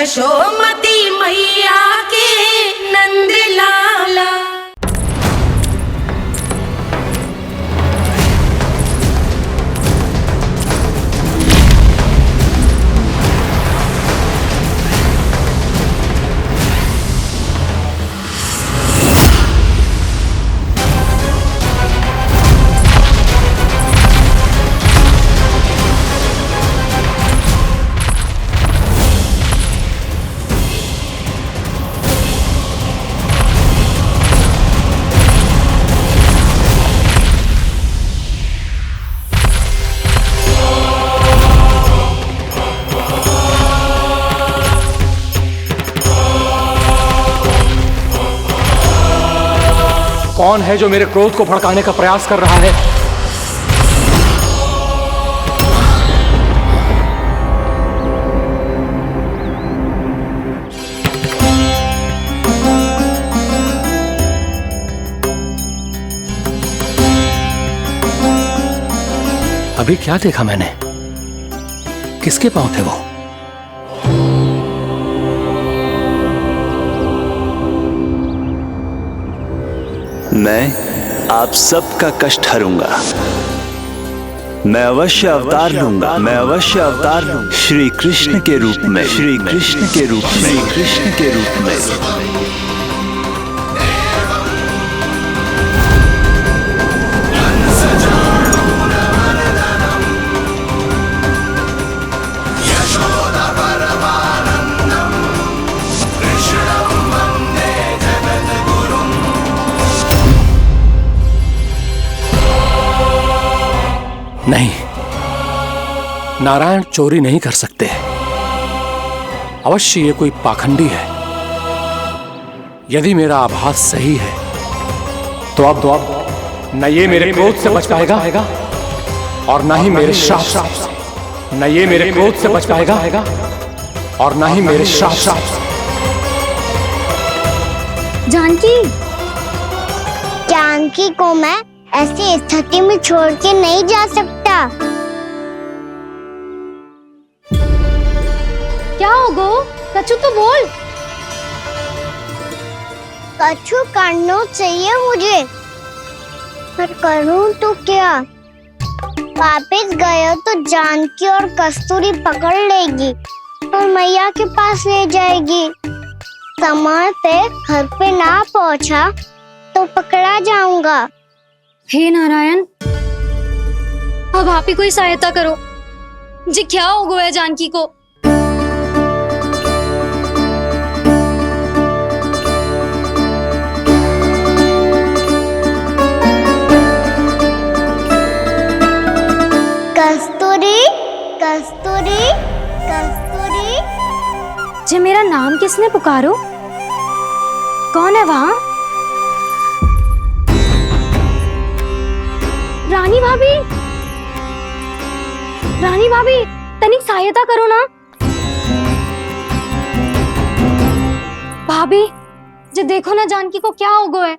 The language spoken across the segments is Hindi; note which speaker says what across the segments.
Speaker 1: यशोमती मैया के नंद लाला।
Speaker 2: कौन है जो मेरे क्रोध को भड़काने का प्रयास कर रहा है? अभी क्या देखा मैंने? किसके पांव थे वो?
Speaker 3: मैं आप सबका कष्ट हरूंगा। मैं अवश्य अवतार लूंगा। मैं अवश्य अवतार लूंगा श्री कृष्ण के रूप में। श्री कृष्ण के रूप में। श्री कृष्ण के रूप में।
Speaker 2: नहीं, नारायण चोरी नहीं कर सकते। अवश्य ये कोई पाखंडी है। यदि मेरा आभास सही है तो अब न ये मेरे क्रोध से बच पाएगा और न ही मेरे श्राप से। न ये मेरे क्रोध से बच पाएगा और न ही मेरे श्राप से।
Speaker 4: जानकी को मैं ऐसी स्थिति में छोड़ के नहीं जा सकता।
Speaker 5: क्या होगो? कछु तो बोल।
Speaker 4: कछु करना चाहिए मुझे, पर करूं तो क्या? वापस गए तो जानकी और कस्तूरी पकड़ लेगी और मैया के पास ले जाएगी। समय पे घर पे ना पहुंचा तो पकड़ा जाऊंगा।
Speaker 5: हे नारायण, अब आप ही कोई सहायता करो। जी क्या हो गया जानकी को?
Speaker 4: कस्तूरी, कस्तूरी, कस्तूरी।
Speaker 5: जी मेरा नाम किसने पुकारो? कौन है वहाँ? रानी भाभी, रानी भाभी, तनिक सहायता करो ना। भाभी, जो देखो ना जानकी को क्या हो गया है।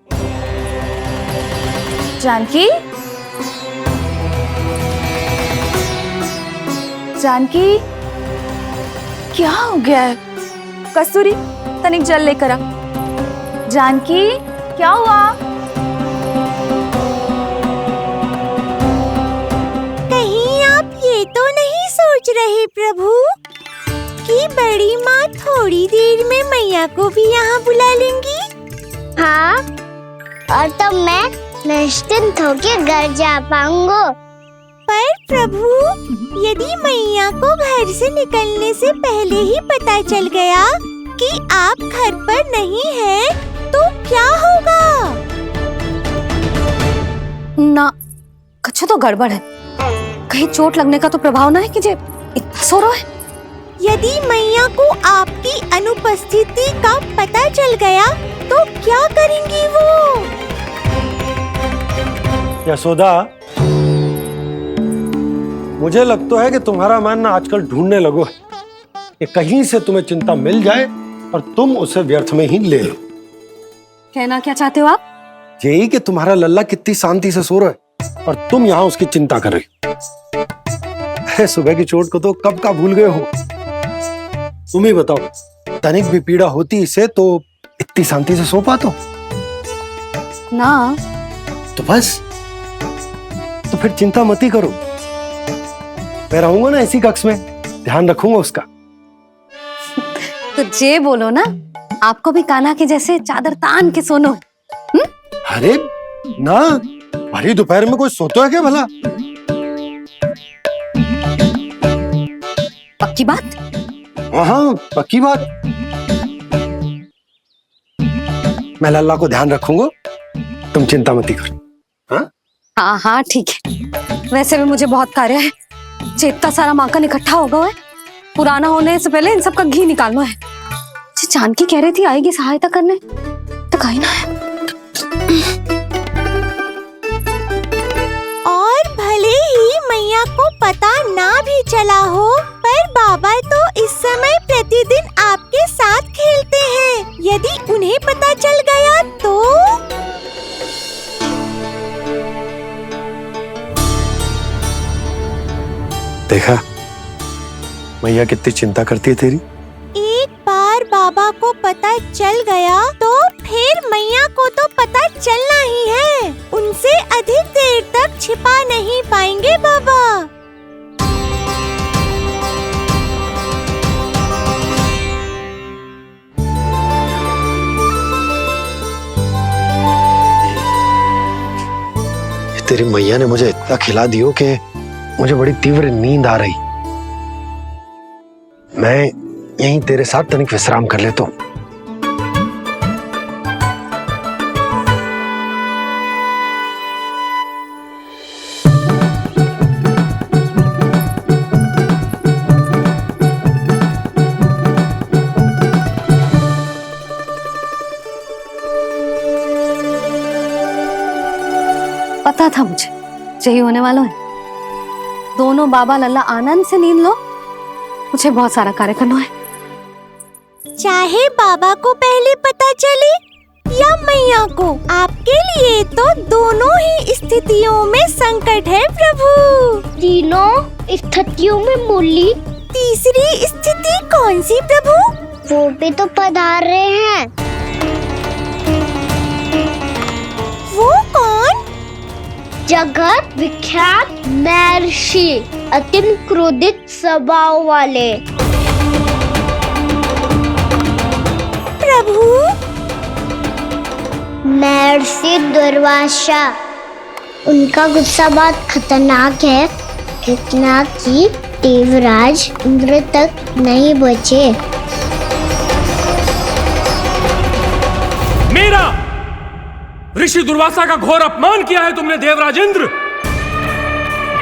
Speaker 6: जानकी, जानकी, क्या हो गया है? कस्तूरी, तनिक जल लेकर आ। जानकी, क्या हुआ?
Speaker 4: ये तो नहीं सोच रहे प्रभु कि बड़ी माँ थोड़ी देर में मैया को भी यहाँ बुला लेंगी? हाँ, और तब मैं निश्चिंत होकर घर जा पाऊंगा। पर प्रभु, यदि मैया को घर से निकलने से पहले ही पता चल गया कि आप घर पर नहीं हैं, तो क्या होगा?
Speaker 5: ना, कुछ तो गड़बड़ है। कहीं चोट लगने का तो प्रभाव ना है कि जे इतना सो रहा है।
Speaker 4: यदि मैया को आपकी अनुपस्थिति का पता चल गया तो क्या करेंगी वो?
Speaker 7: यशोदा, मुझे लगता है कि तुम्हारा मन ना आजकल ढूंढने लगो है कि कहीं से तुम्हें चिंता मिल जाए और तुम उसे व्यर्थ में ही ले लो।
Speaker 5: कहना क्या चाहते हो आप?
Speaker 7: यही कि तुम्हारा लल्ला कितनी शांति से सो रहा है और तुम यहाँ उसकी चिंता कर रही। सुबह की चोट को तो कब का भूल गए हो? तुम ही बताओ, तनिक भी पीड़ा होती इसे तो इतनी शांति से सो पाते हो
Speaker 6: ना।
Speaker 7: तो बस, तो फिर चिंता मत ही करो, मैं रहूंगा ना इसी कक्ष में, ध्यान रखूंगा उसका।
Speaker 6: तो जे बोलो ना, आपको भी कान्हा के जैसे चादर तान के सोनो।
Speaker 7: अरे ना, भरी दोपहर में कोई सोता है क्या भला?
Speaker 6: पक्की बात?
Speaker 7: हाँ पक्की बात। मैं लल्ला को ध्यान रखूंगा, तुम चिंता मत ही करो। हाँ
Speaker 6: हाँ हाँ ठीक है। वैसे भी मुझे बहुत कार्य है, इतना सारा माखन इकट्ठा होगा है, पुराना होने से पहले इन सब का घी निकालना है। जानकी कह रही थी आएगी सहायता करने, तो कहीं ना है।
Speaker 4: और भले ही मैया को पता ना भी चला हो, पर बाबा तो इस समय प्रतिदिन आपके साथ खेलते हैं। यदि उन्हें पता चल गया तो?
Speaker 7: देखा मैया कितनी चिंता करती है तेरी।
Speaker 4: एक बार बाबा को पता चल गया तो फिर मैया को तो पता चलना ही है। उनसे अधिक देर तक छिपा नहीं पाएंगे बाबा।
Speaker 7: तेरी मैया ने मुझे इतना खिला दियो कि मुझे बड़ी तीव्र नींद आ रही। मैं यहीं तेरे साथ तनिक विश्राम कर लेता हूँ।
Speaker 6: पता था मुझे यही होने वाला है। दोनों बाबा लल्ला आनंद से नींद लो, मुझे बहुत सारा कार्य करना है।
Speaker 4: चाहे बाबा को पहले पता चले या मैया को, आपके लिए तो दोनों ही स्थितियों में संकट है प्रभु।
Speaker 8: तीनों स्थितियों में मुरली,
Speaker 4: तीसरी स्थिति कौन सी प्रभु?
Speaker 8: वो भी तो पधार रहे हैं।
Speaker 4: वो कौन?
Speaker 8: जगत विख्यात महर्षि, अत्यंत क्रोधित स्वभाव वाले।
Speaker 4: प्रभु?
Speaker 8: महर्षि दुर्वासा। उनका गुस्सा बहुत खतरनाक है, इतना कि देवराज इंद्र तक नहीं बचे।
Speaker 2: मेरा ऋषि दुर्वासा का घोर अपमान किया है तुमने देवराज इंद्र।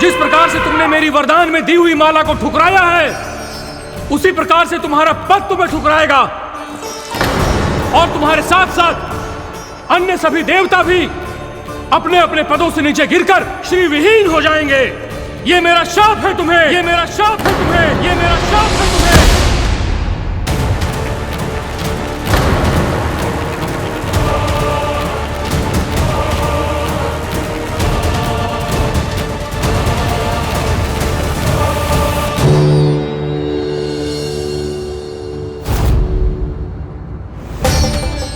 Speaker 2: जिस प्रकार से तुमने मेरी वरदान में दी हुई माला को ठुकराया है, उसी प्रकार से तुम्हारा पद तुम्हें ठुकराएगा, और तुम्हारे साथ साथ अन्य सभी देवता भी अपने अपने पदों से नीचे गिरकर श्री विहीन हो जाएंगे। ये मेरा शाप है तुम्हें, ये मेरा शाप है तुम्हें, ये मेरा शाप है तुम्हें।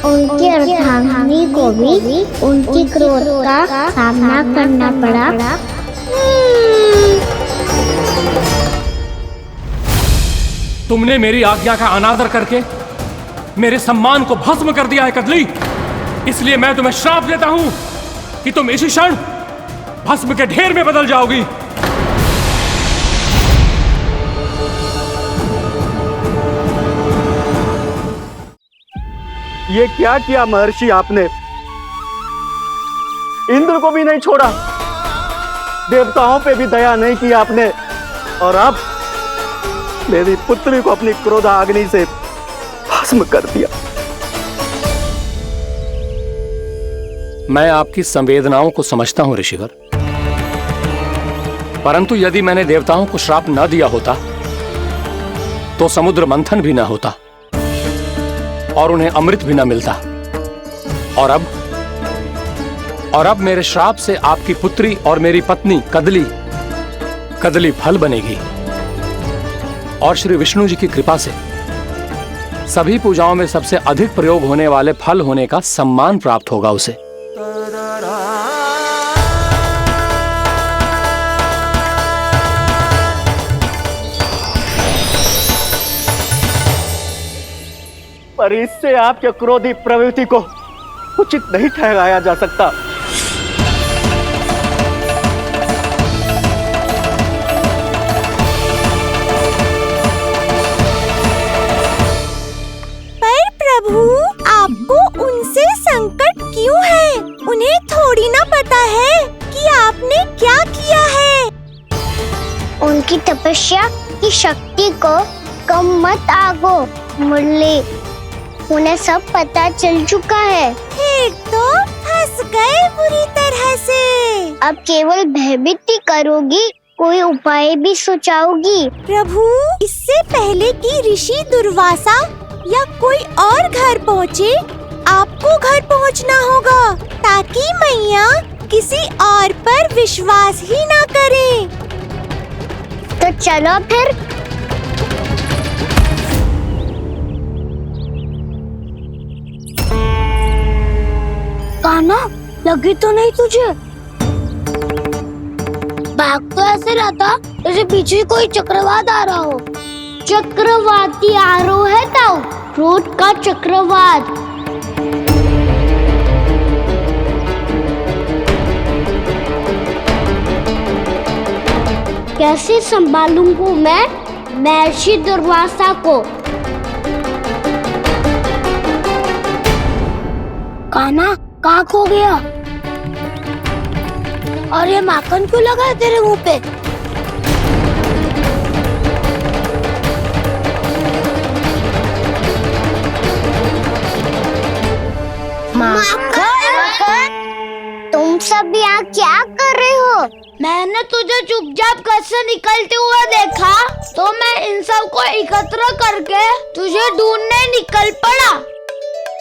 Speaker 8: उनकी अर्धांगिनी को भी उनकी क्रोध का सामना करना पड़ा।
Speaker 2: तुमने मेरी आज्ञा का अनादर करके मेरे सम्मान को भस्म कर दिया है कदली। इसलिए मैं तुम्हें श्राप देता हूं कि तुम इसी क्षण भस्म के ढेर में बदल जाओगी।
Speaker 9: ये क्या किया महर्षि आपने? इंद्र को भी नहीं छोड़ा, देवताओं पे भी दया नहीं की आपने, और अब मेरी पुत्री को अपनी क्रोधाग्नि से भस्म कर दिया।
Speaker 2: मैं आपकी संवेदनाओं को समझता हूं ऋषिवर, परंतु यदि मैंने देवताओं को श्राप न दिया होता तो समुद्र मंथन भी न होता और उन्हें अमृत भी न मिलता। और अब मेरे श्राप से आपकी पुत्री और मेरी पत्नी कदली फल बनेगी, और श्री विष्णु जी की कृपा से सभी पूजाओं में सबसे अधिक प्रयोग होने वाले फल होने का सम्मान प्राप्त होगा उसे।
Speaker 9: पर इससे आपके क्रोधी प्रवृत्ति को उचित नहीं ठहराया जा सकता।
Speaker 4: पर प्रभु, आपको उनसे संकट क्यों है? उन्हें थोड़ी ना पता है कि आपने क्या किया है।
Speaker 8: उनकी तपस्या की शक्ति को कम मत आगो मुरली, उन्हें सब पता चल चुका है।
Speaker 4: फिर तो फंस गए बुरी तरह से।
Speaker 8: अब केवल भयभीत ही करोगी, कोई उपाय भी सोचाओगी?
Speaker 4: प्रभु, इससे पहले कि ऋषि दुर्वासा या कोई और घर पहुँचे, आपको घर पहुँचना होगा ताकि मैया किसी और पर विश्वास ही ना करे।
Speaker 8: तो चलो फिर।
Speaker 4: कान्हा, लगी तो नहीं तुझे? भाग तो ऐसे रहा था जैसे पीछे कोई चक्रवात आ रहा हो।
Speaker 8: चक्रवाती आरोह है ताऊ, क्रोध का चक्रवात। कैसे संभालूंगा मैं महर्षि दुर्वासा को?
Speaker 4: कान्हा, कहाँ खो गया? और ये माखन क्यों लगा है तेरे मुंह पे?
Speaker 8: माखन, तुम सब यहाँ क्या कर रहे हो?
Speaker 4: मैंने तुझे चुपचाप घर से निकलते हुए देखा तो मैं इन सब को एकत्र करके तुझे ढूंढने निकल पड़ा।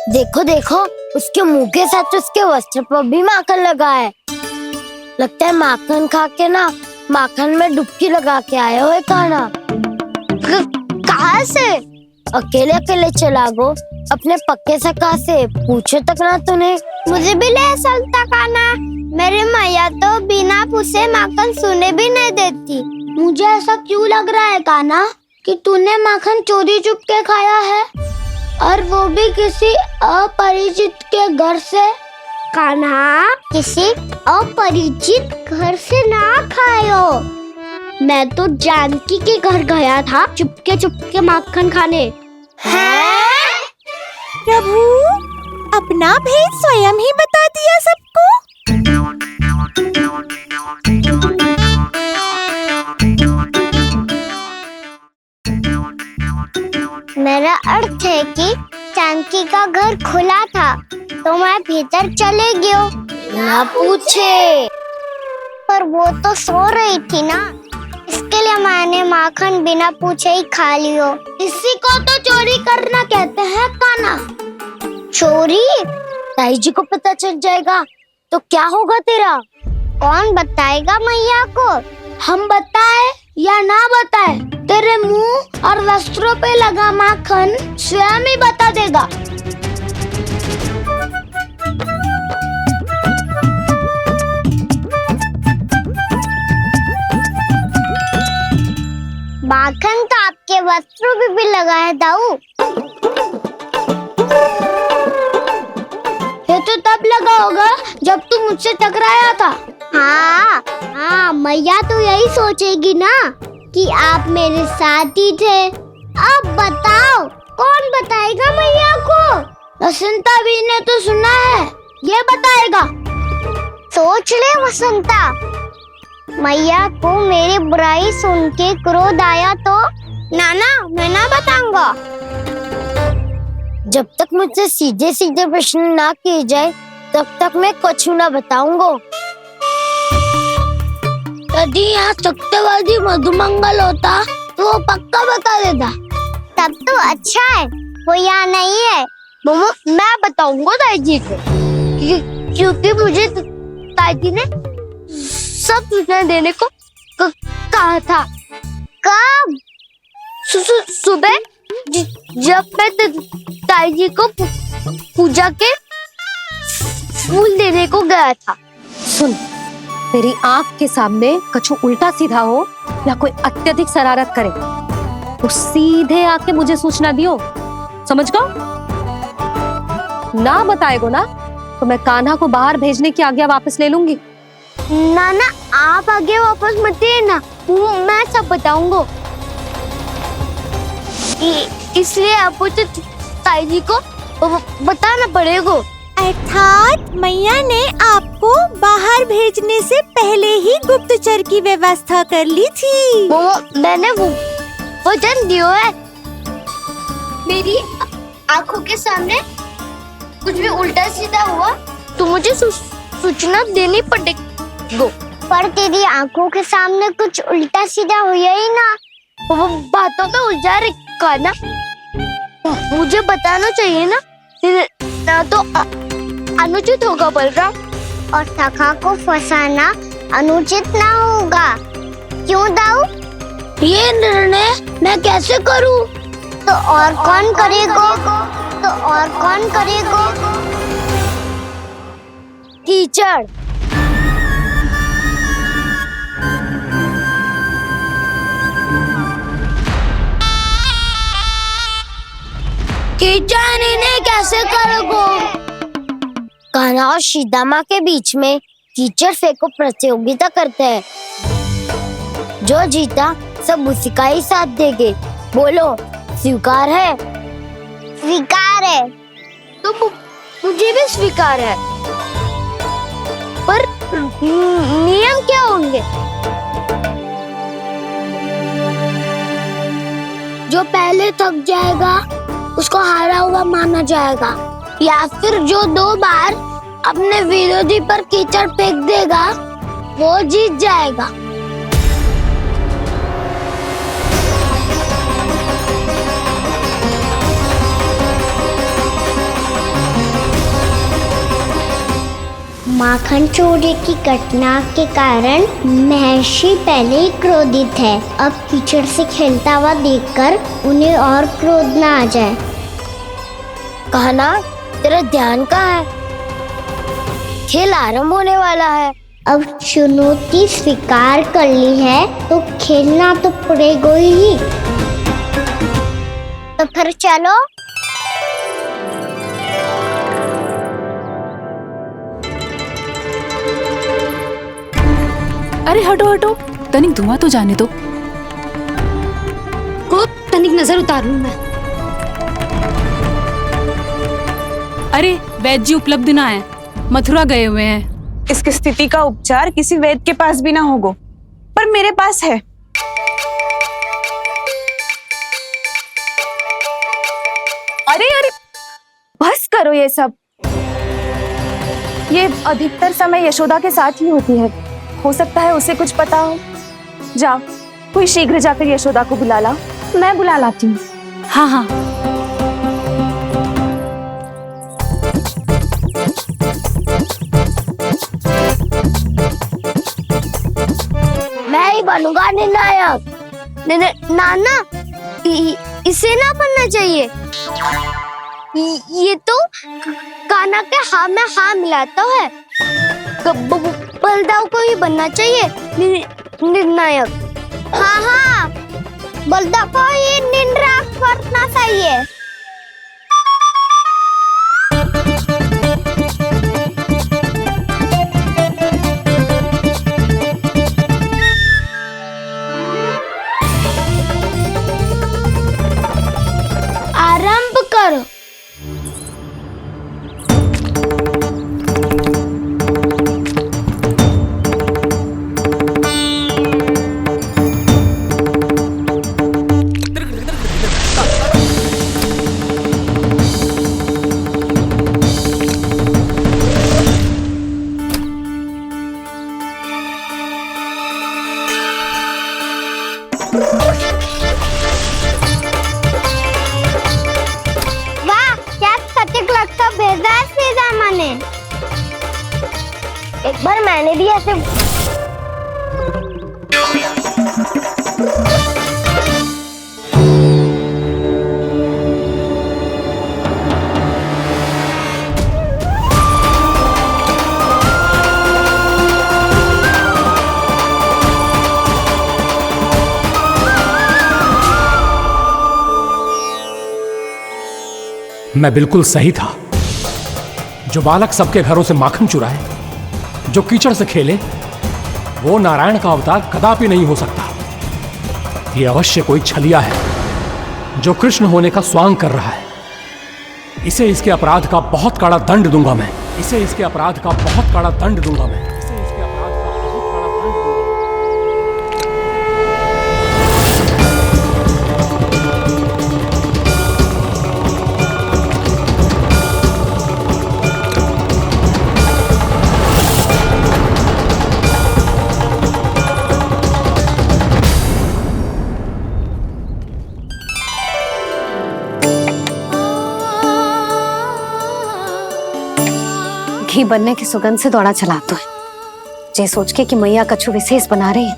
Speaker 4: देखो देखो, उसके मुंह के साथ उसके वस्त्र पर भी माखन लगा है। लगता है माखन खा के ना माखन में डुबकी लगा के आए हो कान्हा। कहाँ से? अकेले अकेले चला गो अपने पक्के सखा से, पूछो तक ना तूने।
Speaker 8: मुझे भी ले चलता कान्हा, मेरी मैया तो बिना पूछे माखन सुने भी नहीं देती।
Speaker 4: मुझे ऐसा क्यों लग रहा है कान्हा कि तूने माखन चोरी चुप के खाया है, और वो भी किसी अपरिचित के घर से?
Speaker 8: कान्हा, किसी अपरिचित घर से ना खायो। मैं तो जानकी के घर गया था चुपके माखन खाने।
Speaker 4: हैं?
Speaker 8: प्रभु, अपना भेद स्वयं ही बता दिया सबको। मेरा अर्थ है कि जानकी का घर खुला था तो मैं भीतर चले गयो।
Speaker 4: ना पूछे।
Speaker 8: पर वो तो सो रही थी ना, इसके लिए मैंने माखन बिना पूछे ही खा लियो।
Speaker 4: इसी को तो चोरी करना कहते हैं कान्हा।
Speaker 8: चोरी?
Speaker 4: ताई जी को पता चल जाएगा तो क्या होगा तेरा?
Speaker 8: कौन बताएगा मैया को?
Speaker 4: हम बताए या ना बताए, तेरे मुंह और वस्त्रों पे लगा माखन स्वयं ही बता देगा।
Speaker 8: माखन तो आपके वस्त्रों पे भी लगा है दाऊ।
Speaker 4: ये तो तब लगा होगा जब तू मुझसे टकराया था।
Speaker 8: हाँ, मैया तो यही सोचेगी ना कि आप मेरे साथ ही थे। अब बताओ, कौन बताएगा मैया को?
Speaker 4: वसंता भी ने तो सुना है, ये बताएगा।
Speaker 8: सोच ले वसंता, मैया को मेरी बुराई सुन के क्रोध आया तो नाना मैं ना बताऊंगा।
Speaker 4: जब तक मुझसे सीधे सीधे प्रश्न ना किए जाए तब तक मैं कुछ ना बताऊंगा। यदि यहाँ सत्यवादी मधुमंगल होता तो वो पक्का बता देता।
Speaker 8: तब तो अच्छा है वो यहाँ नहीं है।
Speaker 4: मैं बताऊंगा ताई जी को, क्योंकि मुझे ताई जी ने सब सूचना देने को कहा था।
Speaker 8: कब?
Speaker 4: सुबह
Speaker 8: जब मैं ताई जी को पूजा के फूल देने को गया था।
Speaker 6: सुन, तेरी आंख के सामने कछु उल्टा सीधा हो या कोई अत्यधिक शरारत करे तो सीधे आके मुझे सूचना दियो, समझ गो? ना बताएगो ना तो मैं कान्हा को बाहर भेजने की आज्ञा वापस ले लूंगी।
Speaker 8: नाना आप आगे वापस मत देना, मैं सब बताऊंगा। इसलिए आपको तो ताई जी को बताना पड़ेगा।
Speaker 4: अर्थात मैया ने आपको बाहर भेजने से पहले ही गुप्तचर की व्यवस्था कर ली थी।
Speaker 8: वो मैंने वो वचन दिया है। मेरी आंखों के सामने कुछ भी उल्टा सीधा हुआ तो मुझे सूचना देनी पड़ेगी।
Speaker 4: पर तेरी आंखों के सामने कुछ उल्टा सीधा हुआ ही ना।
Speaker 8: वो बातों में उलझा रखा ना, मुझे बताना चाहिए ना तो अनुचित होगा बलराम।
Speaker 4: और सखा को फंसाना अनुचित ना होगा, क्यों दाऊ?
Speaker 8: ये निर्णय मैं कैसे करूं?
Speaker 4: तो और कौन करेगा?
Speaker 8: कीचड़। कीचड़ इन्हें कैसे करोगे? कान्हा और सीता माँ के बीच में कीचड़ फेंको प्रतियोगिता करते हैं। जो जीता सब उसी का ही साथ देंगे। बोलो स्वीकार है?
Speaker 4: स्वीकार है।
Speaker 8: तो मुझे भी स्वीकार है, पर नियम क्या होंगे? जो पहले थक जाएगा उसको हारा हुआ माना जाएगा, या फिर जो 2 बार अपने विरोधी पर कीचड़ फेंक देगा वो जीत जाएगा।
Speaker 4: माखन चोरी की घटना के कारण महर्षि पहले ही क्रोधित है। अब कीचड़ से खेलता हुआ देखकर उन्हें और क्रोध ना आ जाए।
Speaker 8: कान्हा तेरा ध्यान कहाँ है? खेल आरंभ होने वाला है।
Speaker 4: अब चुनौती स्वीकार कर ली है तो खेलना तो पड़ेगा ही। तो फिर चलो।
Speaker 10: अरे हटो हटो, तनिक धुआं तो जाने दो।
Speaker 5: को तनिक नजर उतार लूं मैं।
Speaker 10: अरे वैद्य जी उपलब्ध ना है, मथुरा गए हुए हैं।
Speaker 11: इसकी स्थिति का उपचार किसी वैद्य के पास भी ना होगा, पर मेरे पास है। अरे अरे बस करो ये सब। ये अधिकतर समय यशोदा के साथ ही होती है। हो सकता है उसे कुछ पता हो। जा, कोई शीघ्र जाकर यशोदा को बुला ला। मैं बुला लाती हूँ।
Speaker 10: हाँ हाँ।
Speaker 8: मैं ही बनूंगा निर्णायक। नाना इसे ना बनना चाहिए। ये तो कान्हा के हाँ में हाँ मिलाता है। बलदाव को ही बनना चाहिए निर्णायक।
Speaker 4: हाँ, बलदाव को ही निर्णायक करना चाहिए।
Speaker 8: आरंभ करो।
Speaker 4: वाह, क्या सटीक लगता भेजा है सीधा माने।
Speaker 8: एक बार मैंने भी ऐसे
Speaker 2: मैं बिल्कुल सही था। जो बालक सबके घरों से माखन चुराए, जो कीचड़ से खेले, वो नारायण का अवतार कदापि नहीं हो सकता। ये अवश्य कोई छलिया है जो कृष्ण होने का स्वांग कर रहा है। इसे इसके अपराध का बहुत कड़ा दंड दूंगा मैं। इसे इसके अपराध का बहुत कड़ा दंड दूंगा मैं। इसे इसके अपराध का बहुत कड़ा दंड दूंगा।
Speaker 6: घी बनने की सुगंध से दौड़ा चला तो है, जे सोच के कि मैया कछु विशेष बना रही है,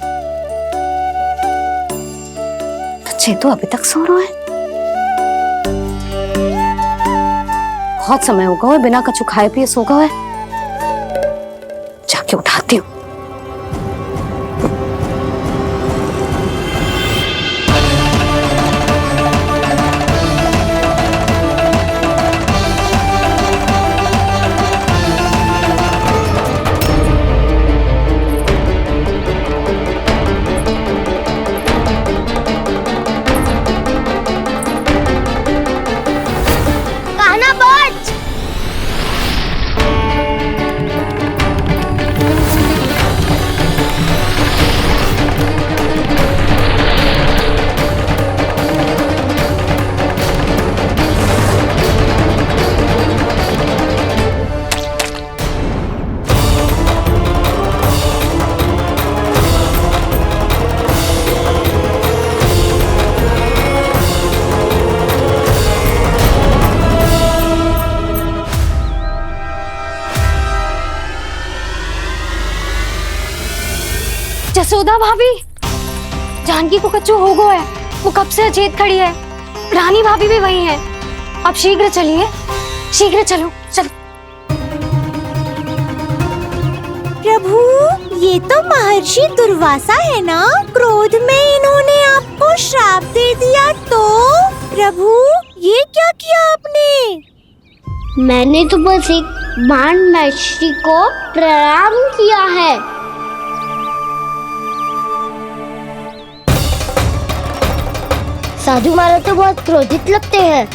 Speaker 6: तो चेतु अभी तक सो रहा है। बहुत समय हो गया है, बिना कछु खाए पिए सो गया है। जाके उठाती हूँ।
Speaker 5: जसोदा भाभी, जानकी को कच्चू हो गया है। वो कब से अचेत खड़ी है। रानी भाभी भी वही है। आप शीघ्र चलिए, शीघ्र चलो, चलो।
Speaker 4: प्रभु, ये तो महर्षि दुर्वासा है ना? क्रोध में इन्होंने आपको श्राप दे दिया तो? प्रभु, ये क्या किया आपने?
Speaker 8: मैंने तो बस एक बाण महर्षि को प्रणाम किया है। साधु महाराज तो बहुत क्रोधित लगते हैं।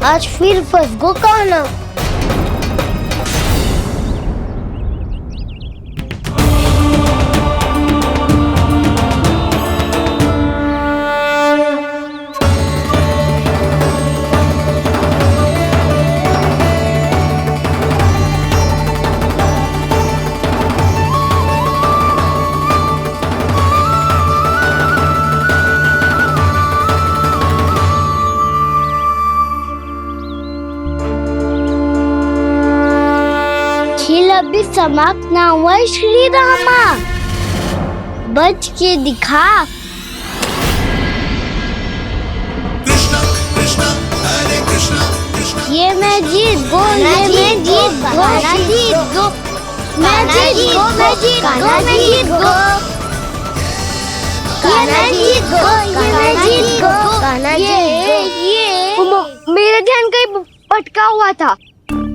Speaker 8: आज फिर फंस गो कहना। अभी समाप्त ना हुआ श्री रामा, बच के दिखा। ये मैं जीत गो, ये मैं जीत गो, जीत गो, मैं जीत गो, मैं जीत गो, मैं जीत गो, ये मैं जीत गो, ये मैं जीत गो, ये मेरा ध्यान कहीं भटका हुआ था।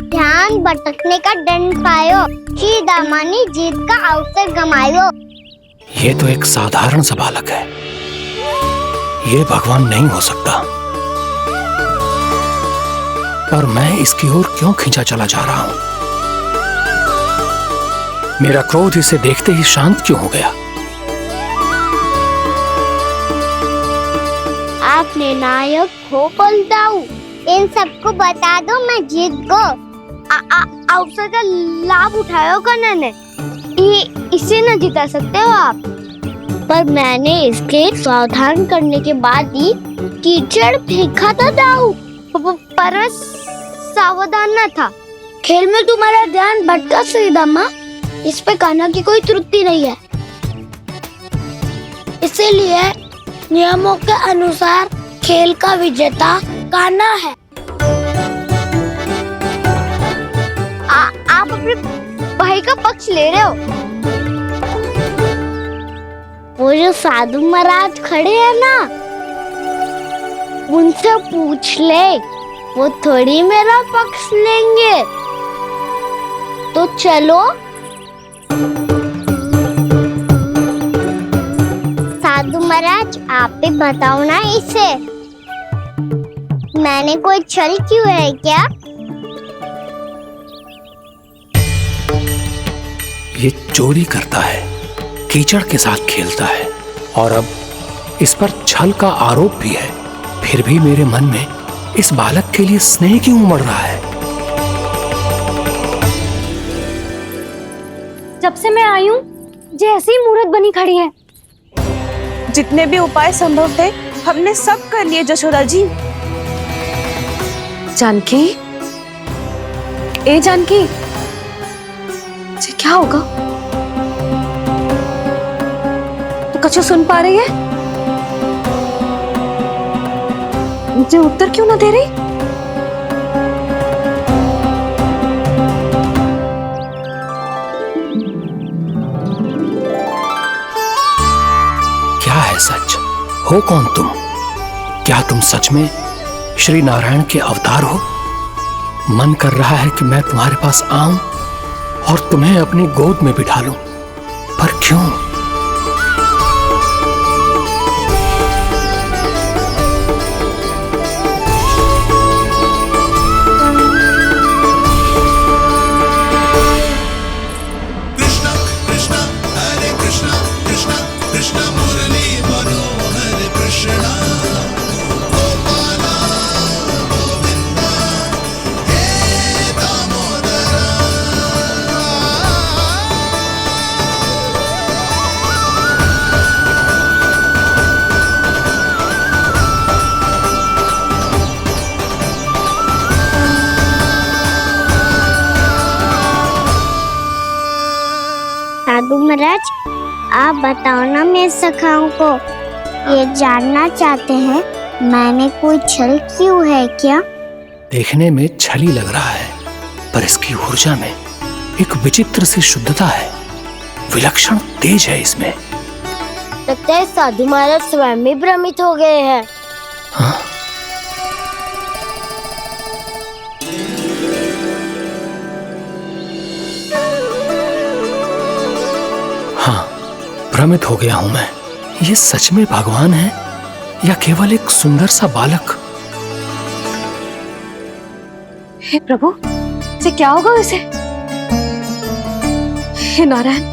Speaker 8: ध्यान भटकने का दंड पायो, श्री दामानी जीत का अवसर गमायो।
Speaker 2: ये तो एक साधारण सा बालक है, ये भगवान नहीं हो सकता। पर मैं इसकी ओर क्यों खींचा चला जा रहा हूं? मेरा क्रोध इसे देखते ही शांत क्यों हो गया?
Speaker 8: आपने नायक हो पलटाऊ, इन सबको बता दो मैं जीत गो। अवसर का लाभ उठायो कन्या ने, इसे न जिता सकते हो आप। पर मैंने इसके सावधान करने के बाद ही कीचड़ फेंका था दाऊ, पर मैं सावधान न था। खेल में तुम्हारा ध्यान भटका श्रीदामा, इस पे कान्हा की कोई त्रुटि नहीं है। इसीलिए नियमों के अनुसार खेल का विजेता कान्हा है। आप अपने भाई का पक्ष ले रहे हो। वो जो साधु महाराज खड़े हैं ना, उनसे पूछ ले वो थोड़ी मेरा पक्ष लेंगे। तो चलो। साधु महाराज, आप भी बताओ ना इसे, मैंने कोई छल क्यों है क्या?
Speaker 2: ये चोरी करता है, कीचड़ के साथ खेलता है और अब इस पर छल का आरोप भी है। फिर भी मेरे मन में इस बालक के लिए स्नेह क्यों उमड़ रहा है?
Speaker 5: जब से मैं आई हूँ जैसी ही मूर्त बनी खड़ी है।
Speaker 11: जितने भी उपाय संभव थे हमने सब कर लिए जशोदा जी।
Speaker 6: जानकी, ए जानकी, ये क्या होगा? तो कछु सुन पा रही है? मुझे उत्तर क्यों ना दे रही?
Speaker 2: क्या है सच? हो कौन तुम? क्या तुम सच में श्री नारायण के अवतार हो? मन कर रहा है कि मैं तुम्हारे पास आऊं और तुम्हें अपनी गोद में बिठा लूं, पर क्यों?
Speaker 8: साधु महाराज, आप बताओ ना मेरे सखाओं को, ये जानना चाहते हैं मैंने कोई छल क्यों है क्या?
Speaker 2: देखने में छली लग रहा है, पर इसकी ऊर्जा में एक विचित्र सी शुद्धता है, विलक्षण तेज है इसमें।
Speaker 8: लगता है साधु महाराज स्वयं भी भ्रमित हो गए हैं।
Speaker 2: हाँ? हाँ, भ्रमित हो गया हूं मैं। ये सच में भगवान है या केवल एक सुंदर सा बालक?
Speaker 6: हे प्रभु, ये क्या होगा वैसे? हे नारायण,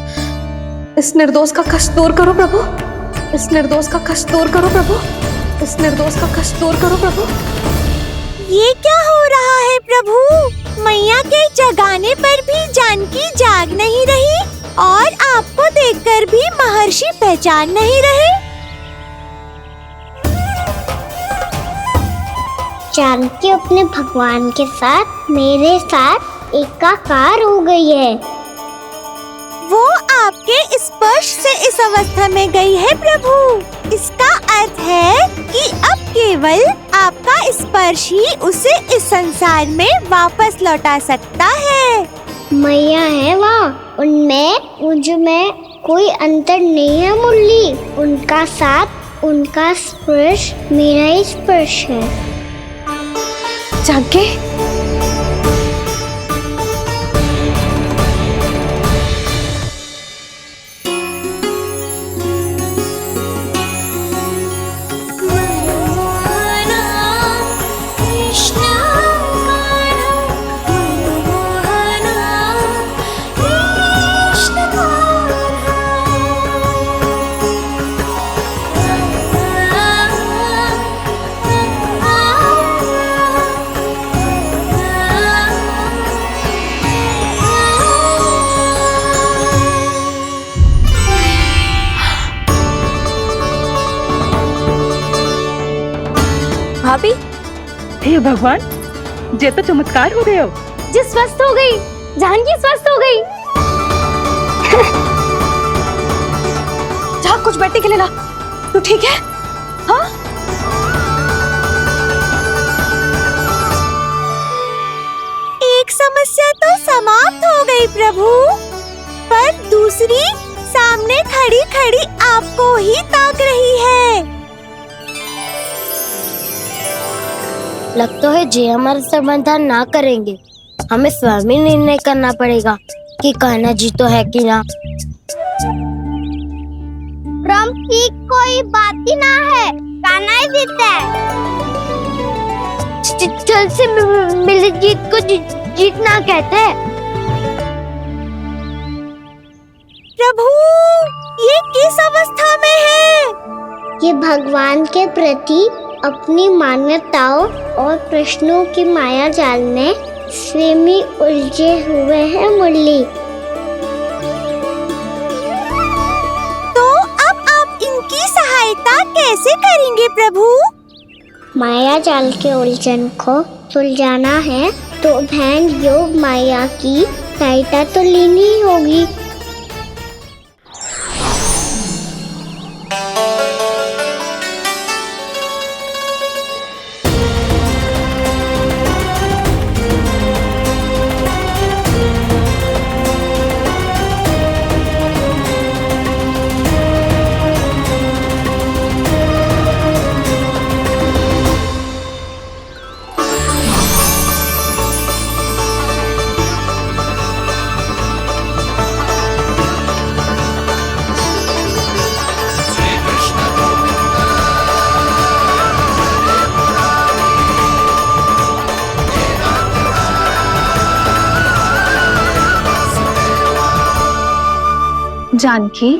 Speaker 6: इस निर्दोष का कष्ट दूर करो प्रभु, इस निर्दोष का कष्ट दूर करो प्रभु, इस निर्दोष का कष्ट दूर करो प्रभु।
Speaker 4: ये क्या हो रहा है प्रभु? मैया के जगाने पर भी जानकी जाग नहीं रही और आपको देखकर भी महर्षि पहचान नहीं रहे।
Speaker 8: जानकी अपने भगवान के साथ मेरे साथ एकाकार हो गई है।
Speaker 4: वो आपके स्पर्श से इस अवस्था में गई है प्रभु। इसका अर्थ है कि अब केवल आपका स्पर्श ही उसे इस संसार में वापस लौटा सकता है।
Speaker 8: मैया है वहाँ, उनमें मुझमें कोई अंतर नहीं है मुरली। उनका साथ, उनका स्पर्श मेरा ही स्पर्श है।
Speaker 6: जानकी,
Speaker 11: भाभी, हे भगवान, जे तो चमत्कार हो गए हो।
Speaker 5: जी स्वस्थ हो गई, जानकी स्वस्थ हो गई।
Speaker 6: जा कुछ बैठने के लिए ला। तू ठीक है? हाँ?
Speaker 4: एक समस्या तो समाप्त हो गई प्रभु, पर दूसरी सामने खड़ी खड़ी आपको ही ताक रही है।
Speaker 8: लगता है जे हमारा समाधान ना करेंगे। हमें स्वयं ही निर्णय करना पड़ेगा कि कान्हा जी तो है कि ना।
Speaker 4: की कोई बात ही ना है, कान्हा ही जीता है। चल से मिली जीत को जीतना कहते हैं। प्रभु, ये किस अवस्था में है? ये भगवान के प्रति अपनी मान्यताओं और प्रश्नों की माया जाल में स्वयं ही उलझे हुए हैं मुरली। तो अब आप इनकी सहायता कैसे करेंगे प्रभु? माया जाल के उलझन को सुलझाना है तो ध्यान योग माया की सहायता तो लेनी ही होगी।
Speaker 11: जानकी,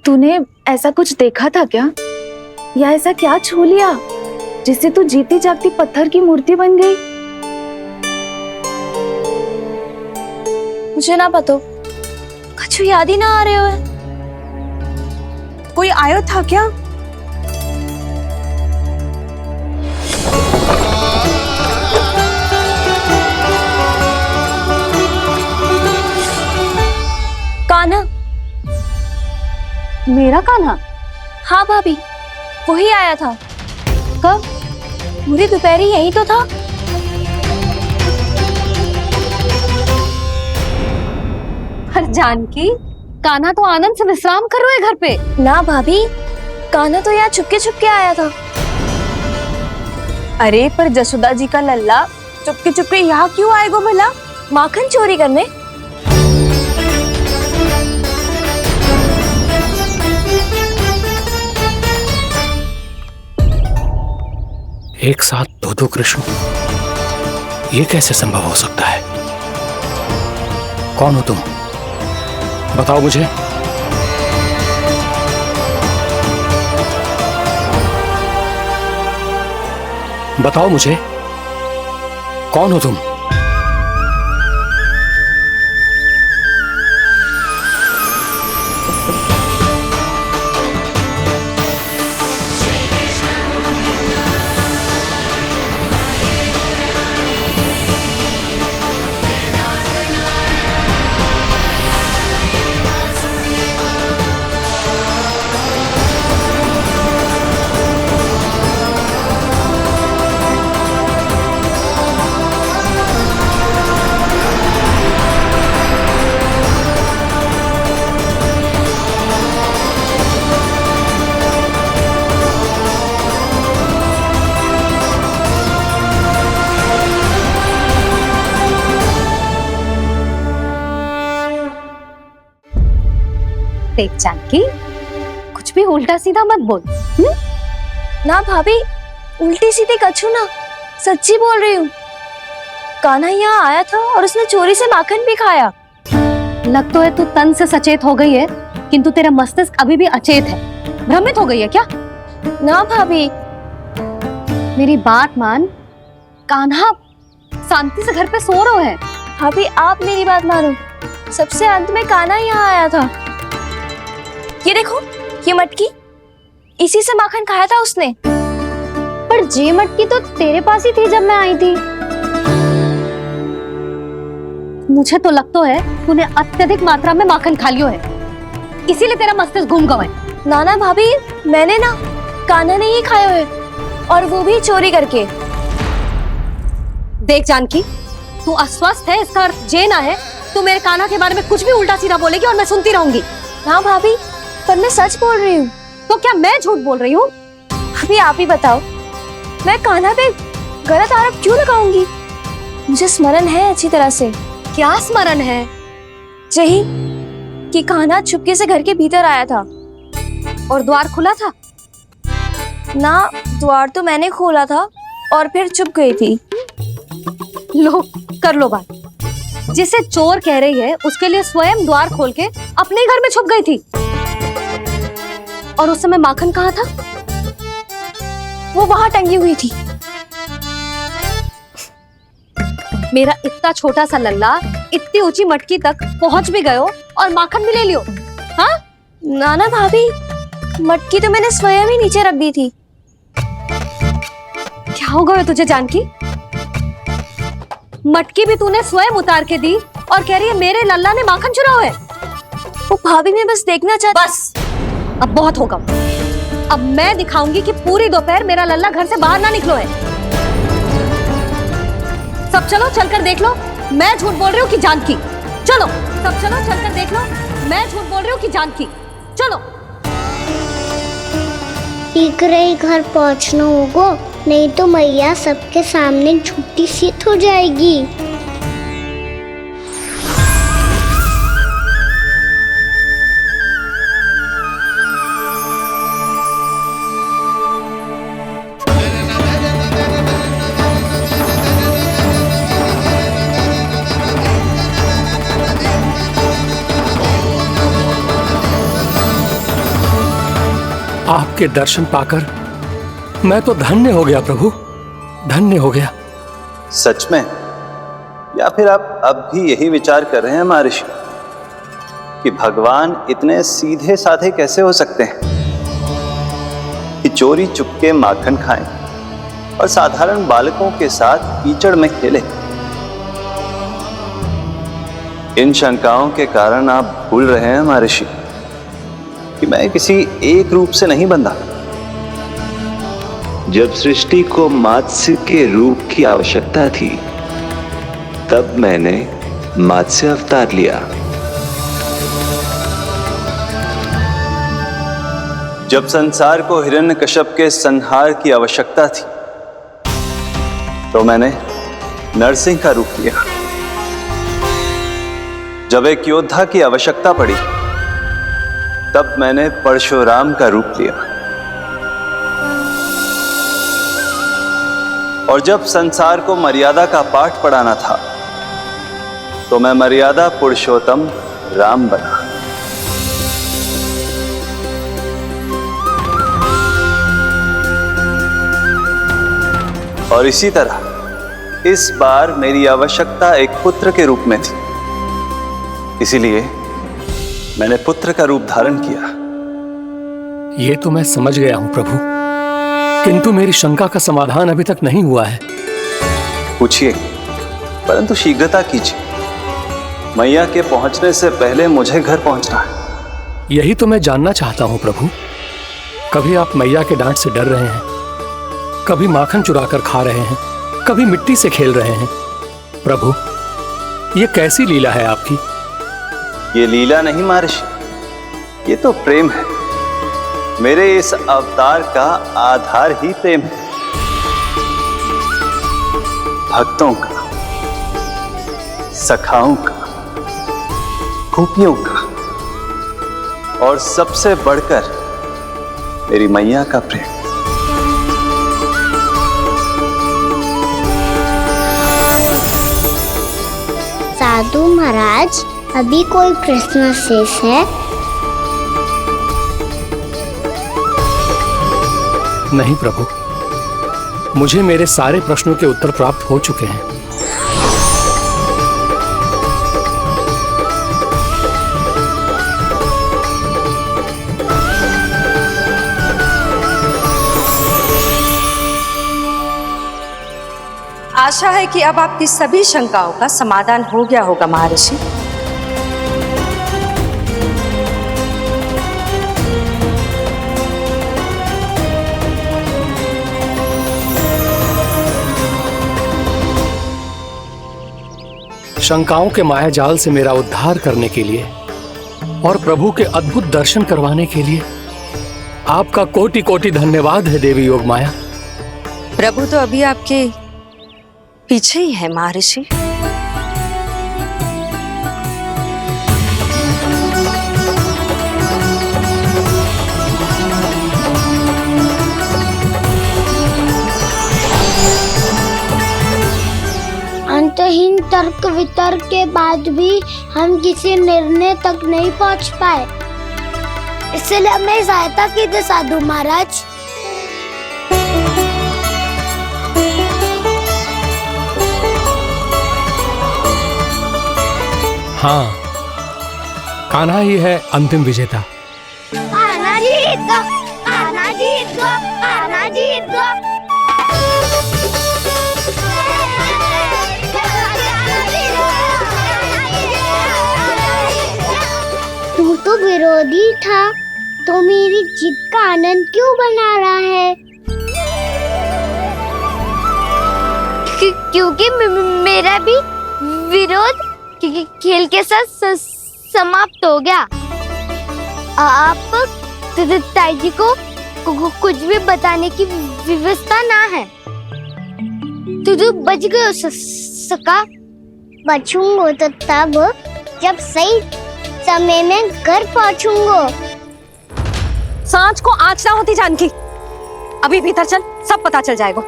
Speaker 11: तूने ऐसा कुछ देखा था क्या? या ऐसा क्या छू लिया जिससे तू जीती जागती पत्थर की मूर्ति बन गई? मुझे ना पता, कुछ याद ही ना आ रहे हो। कोई आयो था क्या? कान्हा।
Speaker 6: मेरा कान्हा?
Speaker 11: हाँ भाभी, वही आया था।
Speaker 6: कब?
Speaker 11: पूरी दोपहर यही तो था।
Speaker 6: हर जानकी, कान्हा तो आनंद से विश्राम कर रहे घर पे।
Speaker 11: ना भाभी, कान्हा तो यहाँ चुपके चुपके आया था। अरे पर जसोदा जी का लल्ला चुपके चुपके यहाँ क्यों आएगा भला? माखन चोरी करने?
Speaker 2: एक साथ दो कृष्ण, ये कैसे संभव हो सकता है? कौन हो तुम? बताओ मुझे। बताओ मुझे, कौन हो तुम?
Speaker 6: देख जानकी, कुछ भी उल्टा सीधा मत बोल।
Speaker 11: ना भाभी, उल्टी सीधी कछू ना, सच्ची बोल रही हूँ। कान्हा यहाँ आया था और उसने चोरी से माखन भी खाया।
Speaker 6: लग तो है तू तन से सचेत हो गई है, किंतु तेरा मस्तिष्क अभी भी अचेत है। भ्रमित हो गई है क्या?
Speaker 11: ना भाभी,
Speaker 6: मेरी बात मान। कान्हा शांति से घर पे सो रहे हैं।
Speaker 11: भाभी आप मेरी बात मानो। सबसे अंत में कान्हा यहाँ आया था। ये देखो, ये मटकी, इसी से माखन खाया था उसने।
Speaker 5: पर जे मटकी तो तेरे पास ही थी जब मैं आई थी।
Speaker 6: मुझे तो लगता है तूने अत्यधिक मात्रा में माखन खा लियो है, इसीलिए तेरा मस्तिष्क घूम गया है।
Speaker 11: नाना भाभी, मैंने ना कान्हा ने ही खाया है, और वो भी चोरी करके।
Speaker 6: देख जानकी, तू अस्वस्थ है, इसका अर्थ ये ना है तू मेरे कान्हा के बारे में कुछ भी उल्टा सीधा बोलेगी और मैं सुनती रहूंगी।
Speaker 11: हाँ भाभी, पर मैं सच बोल रही हूँ।
Speaker 6: तो क्या मैं झूठ बोल रही हूँ?
Speaker 11: अभी आप ही बताओ, मैं कान्हा पे गलत आरोप क्यों लगाऊंगी? मुझे स्मरण है अच्छी तरह से।
Speaker 6: क्या स्मरण है?
Speaker 11: यही कि कान्हा चुपके से घर के भीतर आया था।
Speaker 6: और द्वार खुला था?
Speaker 11: ना, द्वार तो मैंने खोला था और फिर चुप गई थी।
Speaker 6: लो, कर लो बात। जिसे चोर कह रही है उसके लिए स्वयं द्वार खोल के अपने घर में छुप गई थी। और उस समय माखन कहाँ था?
Speaker 11: वो वहां टंगी हुई थी।
Speaker 6: मेरा इतना छोटा सा लल्ला इतनी ऊंची मटकी तक पहुंच भी गयो और माखन भी ले लियो? हाँ?
Speaker 11: नाना भाभी, मटकी तो मैंने स्वयं ही नीचे रख दी थी।
Speaker 6: क्या हो गया तुझे जानकी? मटकी भी तूने स्वयं उतार के दी और कह रही है मेरे लल्ला ने माखन चुराया है।
Speaker 11: वो भाभी मैं बस देखना चाहती।
Speaker 6: बस, अब बहुत होगा। अब मैं दिखाऊंगी कि पूरी दोपहर मेरा लल्ला घर से बाहर ना निकलो है। सब चलो, चलकर देख लो मैं झूठ बोल रही हूँ कि जानकी। चलो सब चलो, चलकर देख लो मैं झूठ बोल रही हूँ कि जानकी। चलो।
Speaker 4: शीघ्र ही घर पहुंचना होगा, नहीं तो मैया सबके सामने झूठी सिद्ध हो जाएगी।
Speaker 2: आपके दर्शन पाकर मैं तो धन्य हो गया प्रभु, धन्य हो गया।
Speaker 3: सच में? या फिर आप अब भी यही विचार कर रहे हैं महर्षि कि भगवान इतने सीधे साधे कैसे हो सकते हैं कि चोरी चुपके माखन खाएं और साधारण बालकों के साथ कीचड़ में खेले? इन शंकाओं के कारण आप भूल रहे हैं महर्षि कि मैं किसी एक रूप से नहीं बंधा। जब सृष्टि को मत्स्य के रूप की आवश्यकता थी तब मैंने मत्स्य अवतार लिया। जब संसार को हिरण्यकश्यप के संहार की आवश्यकता थी तो मैंने नरसिंह का रूप लिया। जब एक योद्धा की आवश्यकता पड़ी तब मैंने परशुराम का रूप लिया। और जब संसार को मर्यादा का पाठ पढ़ाना था तो मैं मर्यादा पुरुषोत्तम राम बना। और इसी तरह इस बार मेरी आवश्यकता एक पुत्र के रूप में थी, इसीलिए मैंने पुत्र का रूप धारण किया।
Speaker 2: ये तो मैं समझ गया हूं प्रभु, किंतु मेरी शंका का समाधान अभी तक नहीं हुआ है।
Speaker 3: पूछिए, परंतु शीघ्रता कीजिए। मैया के पहुंचने से पहले मुझे घर पहुंचना है।
Speaker 2: यही तो मैं जानना चाहता हूं प्रभु। कभी आप मैया के डांट से डर रहे हैं, कभी माखन चुराकर खा रहे हैं, कभी मिट्टी से खेल रहे हैं। प्रभु, ये कैसी लीला है आपकी?
Speaker 3: ये लीला नहीं महर्षि, ये तो प्रेम है। मेरे इस अवतार का आधार ही प्रेम है। भक्तों का, सखाओं का, गोपियों का और सबसे बढ़कर मेरी मैया का प्रेम।
Speaker 4: साधु महाराज, अभी कोई प्रश्न शेष है?
Speaker 2: नहीं प्रभु, मुझे मेरे सारे प्रश्नों के उत्तर प्राप्त हो चुके हैं।
Speaker 1: आशा है कि अब आपकी सभी शंकाओं का समाधान हो गया होगा महर्षि।
Speaker 2: शंकाओं के मायाजाल से मेरा उद्धार करने के लिए और प्रभु के अद्भुत दर्शन करवाने के लिए आपका कोटि कोटि धन्यवाद है देवी योगमाया।
Speaker 1: प्रभु तो अभी आपके पीछे ही है महर्षि।
Speaker 8: अंतहीन तर्क वितर्क के बाद भी हम किसी निर्णय तक नहीं पहुंच पाए, इसलिए हमें सहायता कीजिए साधु महाराज।
Speaker 2: हाँ, कान्हा ही है अंतिम विजेता।
Speaker 8: कान्हा जीत गो, कान्हा जीत गो, कान्हा जीत गो। तू तो विरोधी था, तो मेरी जीत का आनंद क्यों बना रहा है? क्योंकि मेरा भी विरोध खेल के साथ समाप्त हो गया। आप ताई जी को कुछ भी बताने की व्यवस्था ना है। तू बच गए सका। बचूंगा तो तब जब सही समय में घर पहुंचूंगा।
Speaker 6: सांच को आँच ना होती जानकी। अभी भीतर चल, सब पता चल जाएगा।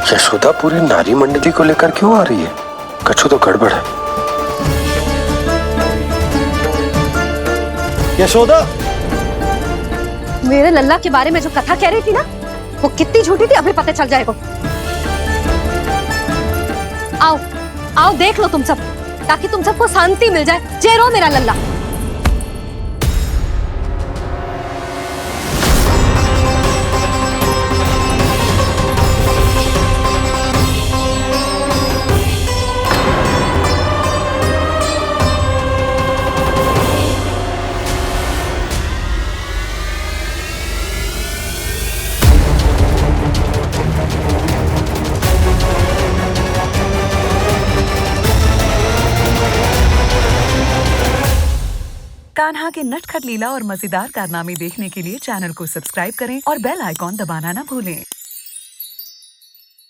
Speaker 12: यशोदा पूरी नारी मंडली को लेकर क्यों आ रही है? कछु तो गड़बड़ है।
Speaker 7: यशोदा,
Speaker 6: मेरे लल्ला के बारे में जो कथा कह रही थी ना, वो कितनी झूठी थी अभी पता चल जाएगा। आओ आओ देख लो तुम सब, ताकि तुम सबको शांति मिल जाए। जय रो मेरा लल्ला।
Speaker 13: कान्हा के नटखट लीला और मजेदार कारनामे देखने के लिए चैनल को सब्सक्राइब करें और बेल आइकॉन दबाना ना भूलें।